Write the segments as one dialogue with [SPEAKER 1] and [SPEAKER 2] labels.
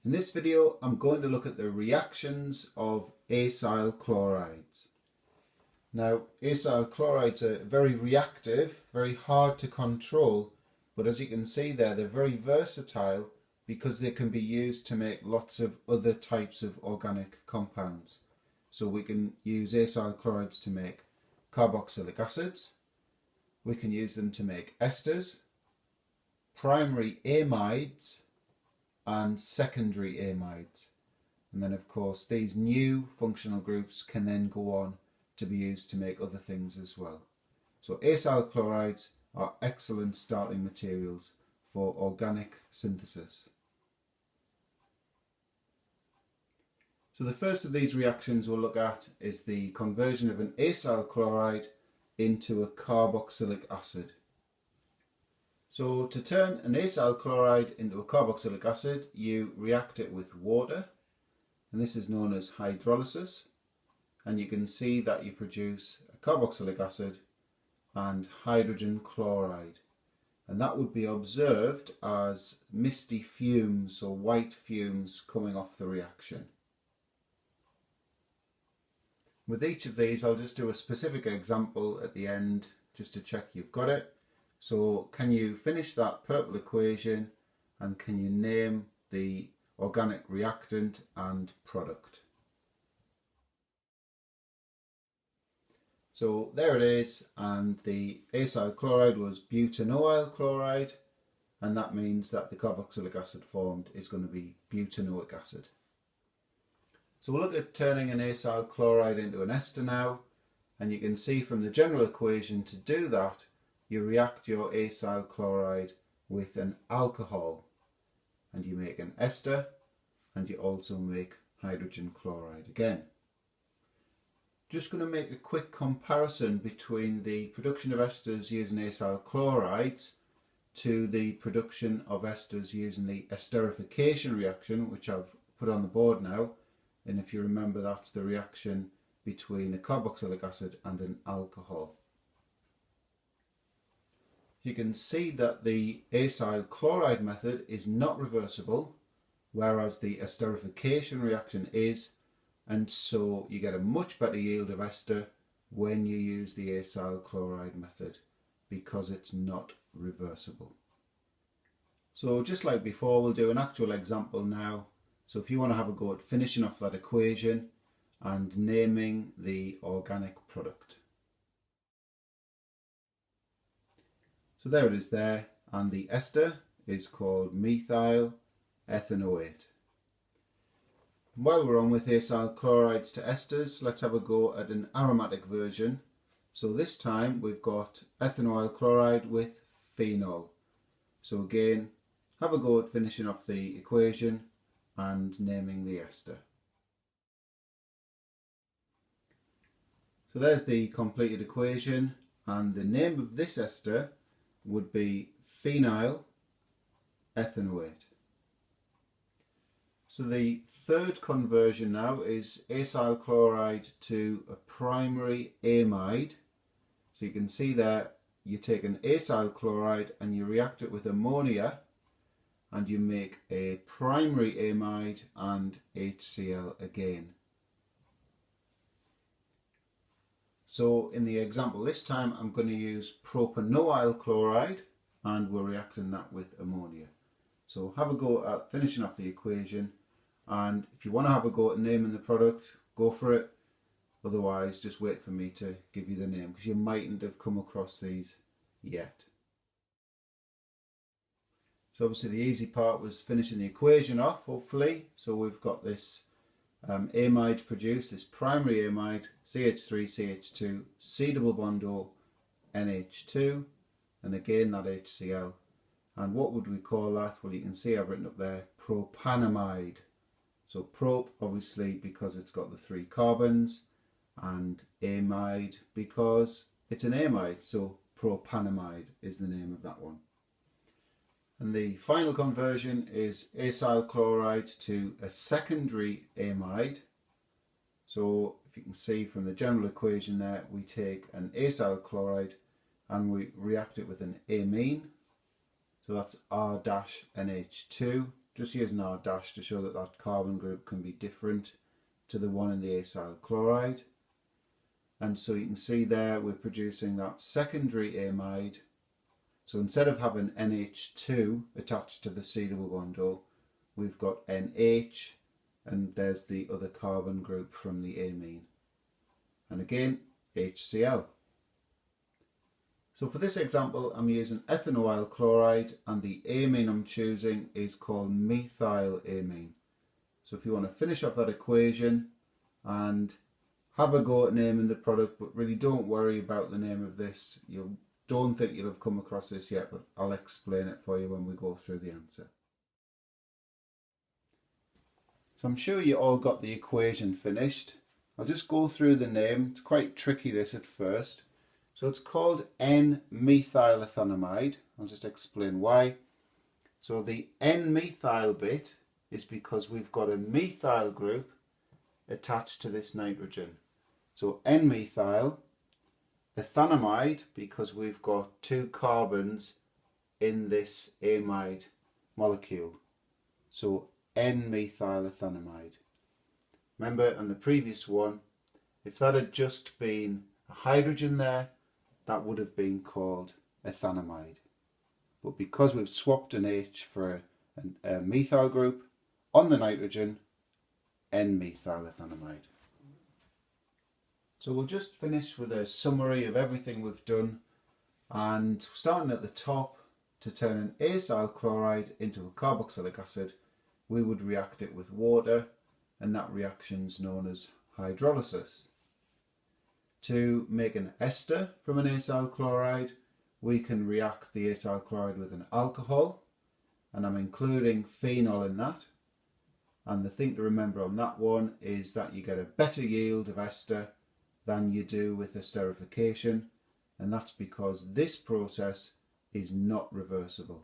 [SPEAKER 1] In this video, I'm going to look at the reactions of acyl chlorides. Now, acyl chlorides are very reactive, very hard to control, but as you can see there, they're very versatile because they can be used to make lots of other types of organic compounds. So we can use acyl chlorides to make carboxylic acids, we can use them to make esters, primary amides, and secondary amides. And then of course these new functional groups can then go on to be used to make other things as well. So acyl chlorides are excellent starting materials for organic synthesis. So the first of these reactions we'll look at is the conversion of an acyl chloride into a carboxylic acid. So to turn an acyl chloride into a carboxylic acid, you react it with water, and this is known as hydrolysis, and you can see that you produce a carboxylic acid and hydrogen chloride, and that would be observed as misty fumes or white fumes coming off the reaction. With each of these I'll just do a specific example at the end just to check you've got it. So can you finish that purple equation and can you name the organic reactant and product? So there it is, and the acyl chloride was butanoyl chloride, and that means that the carboxylic acid formed is going to be butanoic acid. So we'll look at turning an acyl chloride into an ester now, and you can see from the general equation to do that you react your acyl chloride with an alcohol and you make an ester, and you also make hydrogen chloride again. Just going to make a quick comparison between the production of esters using acyl chlorides to the production of esters using the esterification reaction, which I've put on the board now. And if you remember, that's the reaction between a carboxylic acid and an alcohol. You can see that the acyl chloride method is not reversible, whereas the esterification reaction is, and so you get a much better yield of ester when you use the acyl chloride method because it's not reversible. So just like before, we'll do an actual example now. So if you want to have a go at finishing off that equation and naming the organic product. So there it is there, and the ester is called methyl ethanoate. While we're on with acyl chlorides to esters, let's have a go at an aromatic version. So this time we've got ethanoyl chloride with phenol. So again, have a go at finishing off the equation and naming the ester. So there's the completed equation, and the name of this ester would be phenyl ethanoate. So the third conversion now is acyl chloride to a primary amide. So you can see there you take an acyl chloride and you react it with ammonia and you make a primary amide and HCl again. So in the example this time I'm going to use propanoyl chloride and we're reacting that with ammonia. So have a go at finishing off the equation, and if you want to have a go at naming the product, go for it. Otherwise just wait for me to give you the name because you mightn't have come across these yet. So obviously the easy part was finishing the equation off, hopefully. So we've got this amide produced, this primary amide, CH3CH2, C double bond O, NH2, and again that HCl. And what would we call that? Well, you can see I've written up there propanamide. So prop obviously because it's got the 3 carbons, and amide because it's an amide, so propanamide is the name of that one. And the final conversion is acyl chloride to a secondary amide. So if you can see from the general equation there, we take an acyl chloride and we react it with an amine. So that's R-NH2, just using our dash to show that that carbon group can be different to the one in the acyl chloride. And so you can see there we're producing that secondary amide. So instead of having NH2 attached to the C double bond O, we've got NH, and there's the other carbon group from the amine. And again, HCl. So for this example, I'm using ethanoyl chloride, and the amine I'm choosing is called methylamine. So if you want to finish off that equation and have a go at naming the product, but really don't worry about the name of this. You don't think you'll have come across this yet, but I'll explain it for you when we go through the answer. So I'm sure you all got the equation finished. I'll just go through the name. It's quite tricky this at first. So it's called N-methylethanamide. I'll just explain why. So the N-methyl bit is because we've got a methyl group attached to this nitrogen. So N-methyl, ethanamide, because we've got two carbons in this amide molecule. So N-methylethanamide. Remember on the previous one, if that had just been a hydrogen there, that would have been called ethanamide. But because we've swapped an H for a methyl group on the nitrogen, N-methylethanamide. So we'll just finish with a summary of everything we've done, and starting at the top, to turn an acyl chloride into a carboxylic acid, we would react it with water, and that reaction is known as hydrolysis. To make an ester from an acyl chloride, we can react the acyl chloride with an alcohol, and I'm including phenol in that. And the thing to remember on that one is that you get a better yield of ester than you do with esterification, and that's because this process is not reversible.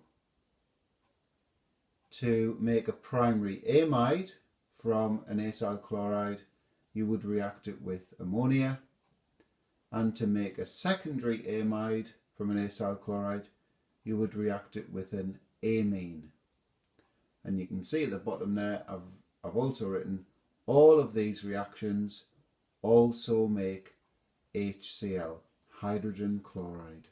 [SPEAKER 1] To make a primary amide from an acyl chloride, you would react it with ammonia, and to make a secondary amide from an acyl chloride, you would react it with an amine. And you can see at the bottom there, I've also written all of these reactions also make HCl, hydrogen chloride.